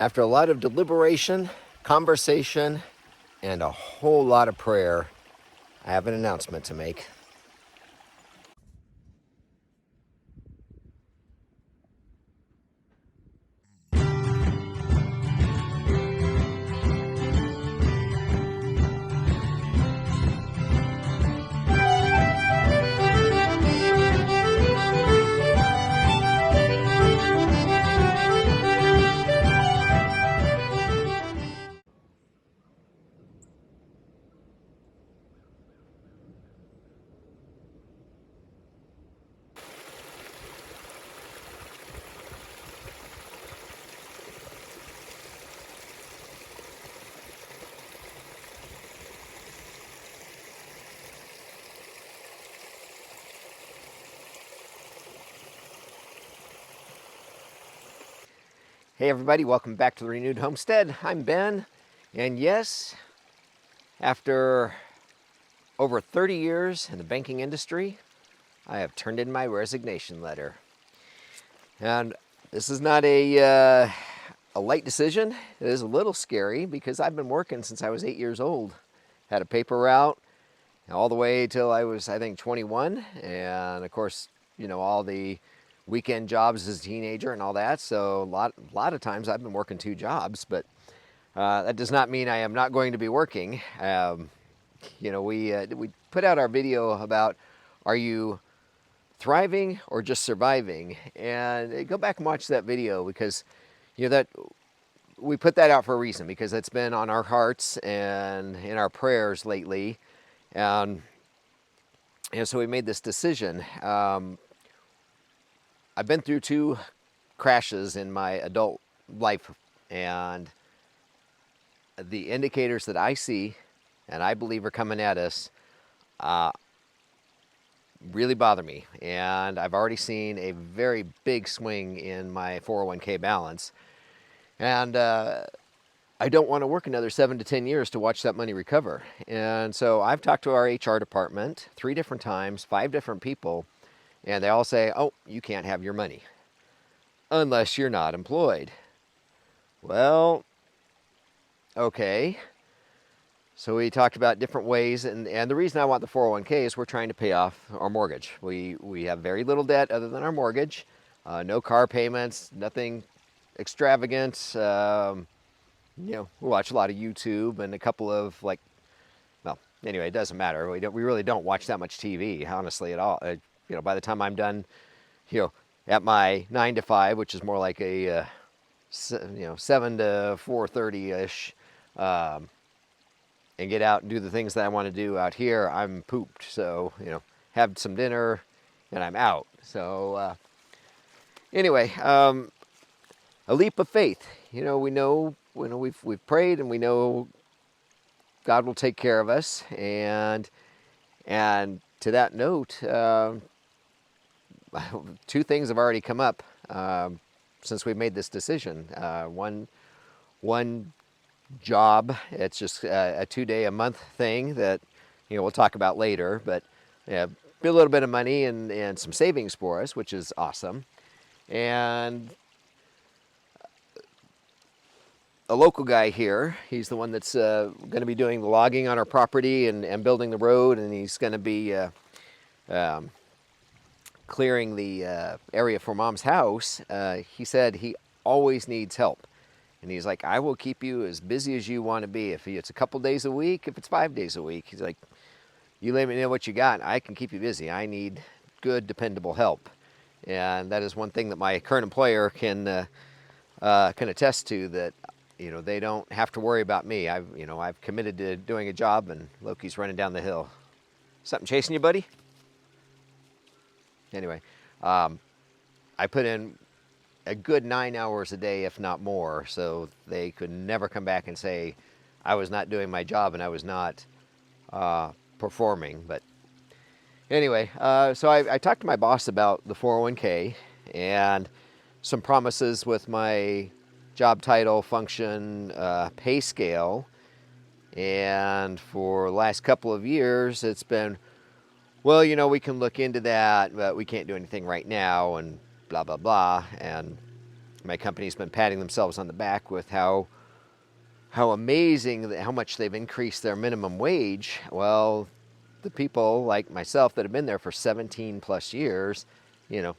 After a lot of deliberation, conversation, and a whole lot of prayer, I have an announcement to make. Hey everybody, welcome back to the Renewed Homestead. I'm Ben, and yes, after over 30 years in the banking industry, I have turned in my resignation letter. And this is not a light decision. It is a little scary because I've been working since I was 8 years old. Had a paper route all the way till I was, I think, 21. And of course, you know, all the weekend jobs as a teenager and all that. So a lot of times I've been working 2 jobs, but that does not mean I am not going to be working. You know, we put out our video about, are you thriving or just surviving? And go back and watch that video, because you know that we put that out for a reason, because it's been on our hearts and in our prayers lately. And so we made this decision. I've been through 2 crashes in my adult life, and the indicators that I see and I believe are coming at us really bother me. And I've already seen a very big swing in my 401k balance. And I don't want to work another 7 to 10 years to watch that money recover. And so I've talked to our HR department 3 different times, 5 different people, and they all say, oh, you can't have your money unless you're not employed. Well, okay. So we talked about different ways, and the reason I want the 401k is we're trying to pay off our mortgage. We have very little debt other than our mortgage, no car payments, nothing extravagant. You know, we watch a lot of YouTube and a couple of, like, well, anyway, it doesn't matter. We really don't watch that much TV, honestly, at all. You know, by the time I'm done, you know, at my 9 to 5, which is more like a, you know, 7 to 4:30-ish, and get out and do the things that I want to do out here, I'm pooped. So, you know, have some dinner and I'm out. So, anyway, a leap of faith. You know, we've prayed, and we know God will take care of us. And to that note, 2 things have already come up since we made this decision. One job, it's just a 2-day-a-month thing that, you know, we'll talk about later, but yeah, be a little bit of money and some savings for us, which is awesome. And a local guy here, he's the one that's going to be doing the logging on our property and building the road, and he's going to be clearing the area for Mom's house. He said he always needs help. And he's like, I will keep you as busy as you want to be. If it's a couple days a week, if it's 5 days a week, he's like, you let me know what you got, I can keep you busy. I need good, dependable help. And that is one thing that my current employer can attest to, that, you know, they don't have to worry about me. I've committed to doing a job, and Loki's running down the hill. Something chasing you, buddy? Anyway, I put in a good 9 hours a day, if not more, so they could never come back and say I was not doing my job and I was not performing. But anyway, so I talked to my boss about the 401k and some promises with my job title, function, pay scale. And for the last couple of years, it's been, well, you know, we can look into that, but we can't do anything right now, and blah, blah, blah. And My company's been patting themselves on the back with how amazing, how much they've increased their minimum wage. Well, the people like myself that have been there for 17 plus years, you know,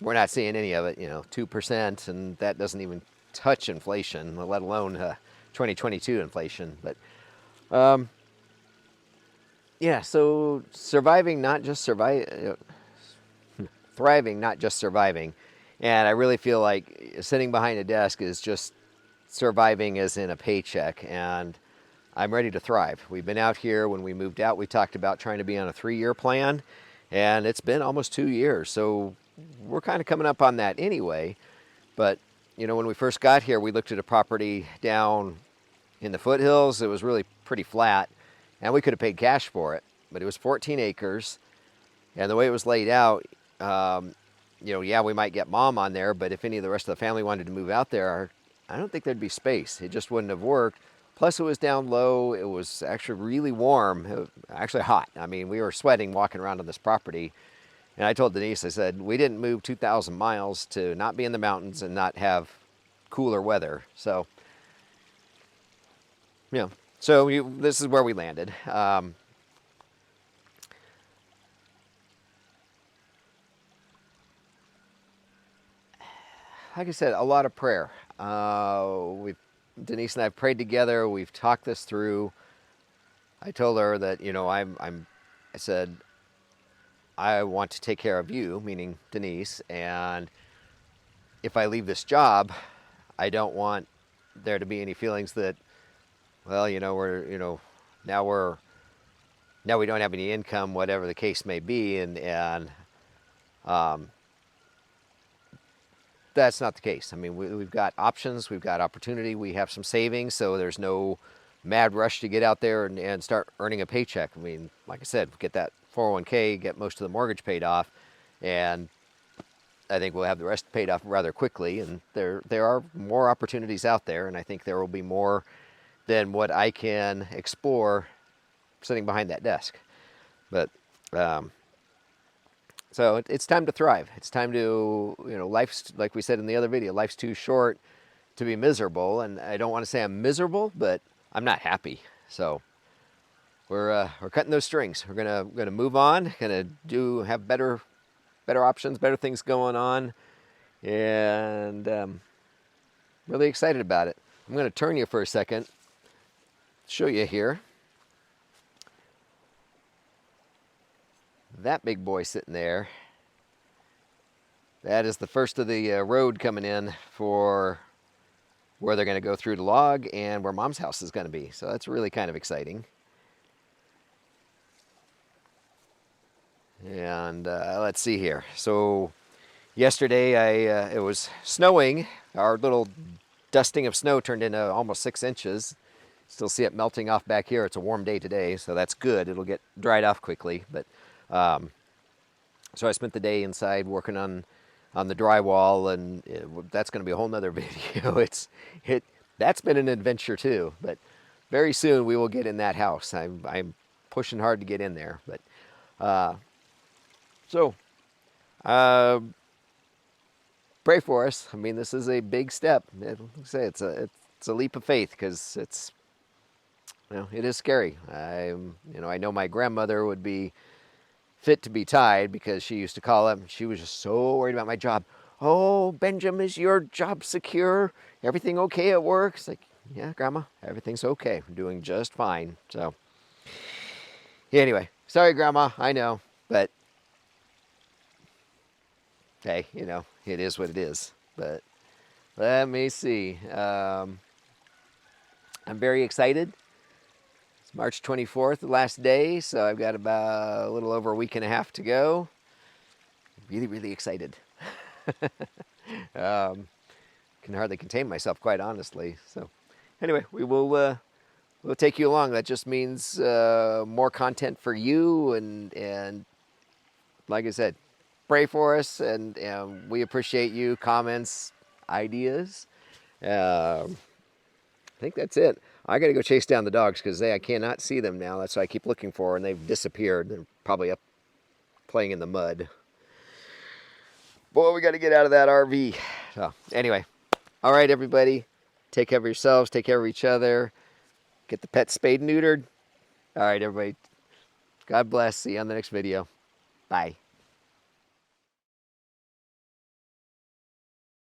we're not seeing any of it, 2%, and that doesn't even touch inflation, let alone 2022 inflation. But yeah, so thriving, not just surviving. And I really feel like sitting behind a desk is just surviving as in a paycheck, and I'm ready to thrive. We've been out here. When we moved out, we talked about trying to be on a 3-year plan, and it's been almost 2 years. So we're kind of coming up on that anyway. But, when we first got here, we looked at a property down in the foothills. It was really pretty flat, and we could have paid cash for it, but it was 14 acres. And the way it was laid out, yeah, we might get mom on there, but if any of the rest of the family wanted to move out there, I don't think there'd be space. It just wouldn't have worked. Plus, it was down low. It was actually really warm, actually hot. I mean, we were sweating walking around on this property. And I told Denise, I said, we didn't move 2,000 miles to not be in the mountains and not have cooler weather. So, this is where we landed. Like I said, a lot of prayer. Denise and I have prayed together. We've talked this through. I told her that, I said, I want to take care of you, meaning Denise, and if I leave this job, I don't want there to be any feelings that, well, now we don't have any income, whatever the case may be, and that's not the case. I mean, we've got options, we've got opportunity, we have some savings, so there's no mad rush to get out there and start earning a paycheck. I mean, like I said, get that 401k, get most of the mortgage paid off, and I think we'll have the rest paid off rather quickly. And there are more opportunities out there, and I think there will be more than what I can explore sitting behind that desk. But so it's time to thrive. It's time to, life's, like we said in the other video, life's too short to be miserable. And I don't want to say I'm miserable, but I'm not happy. So we're cutting those strings. We're gonna move on. Have better options, better things going on, and really excited about it. I'm gonna turn you for a second, show you here. That big boy sitting there, that is the first of the road coming in for where they're going to go through to log and where mom's house is going to be. So that's really kind of exciting. And let's see here. So yesterday it was snowing. Our little dusting of snow turned into almost 6 inches. Still see it melting off back here. It's a warm day today, so that's good. It'll get dried off quickly. But so I spent the day inside working on the drywall, and that's going to be a whole nother video. That's been an adventure too. But very soon we will get in that house. I'm pushing hard to get in there. But so pray for us. I mean, this is a big step. Like I say, it's a leap of faith, because it's, it is scary. I know my grandmother would be fit to be tied, because she used to call up. She was just so worried about my job. Oh, Benjamin, is your job secure? Everything okay at work? It's like, yeah, Grandma, everything's okay. I'm doing just fine. So anyway, sorry, Grandma, I know, but hey, it is what it is. But let me see. I'm very excited. March 24th, the last day, so I've got about a little over a week and a half to go. Really, really excited. Can hardly contain myself, quite honestly. So anyway, we'll take you along. That just means more content for you, and like I said, pray for us, and we appreciate you, comments, ideas. I think that's it. I got to go chase down the dogs, because I cannot see them now. That's what I keep looking for, and they've disappeared. They're probably up playing in the mud. Boy, we got to get out of that RV. So anyway, all right, everybody, take care of yourselves, take care of each other, get the pet spayed and neutered. All right, everybody, God bless. See you on the next video. Bye.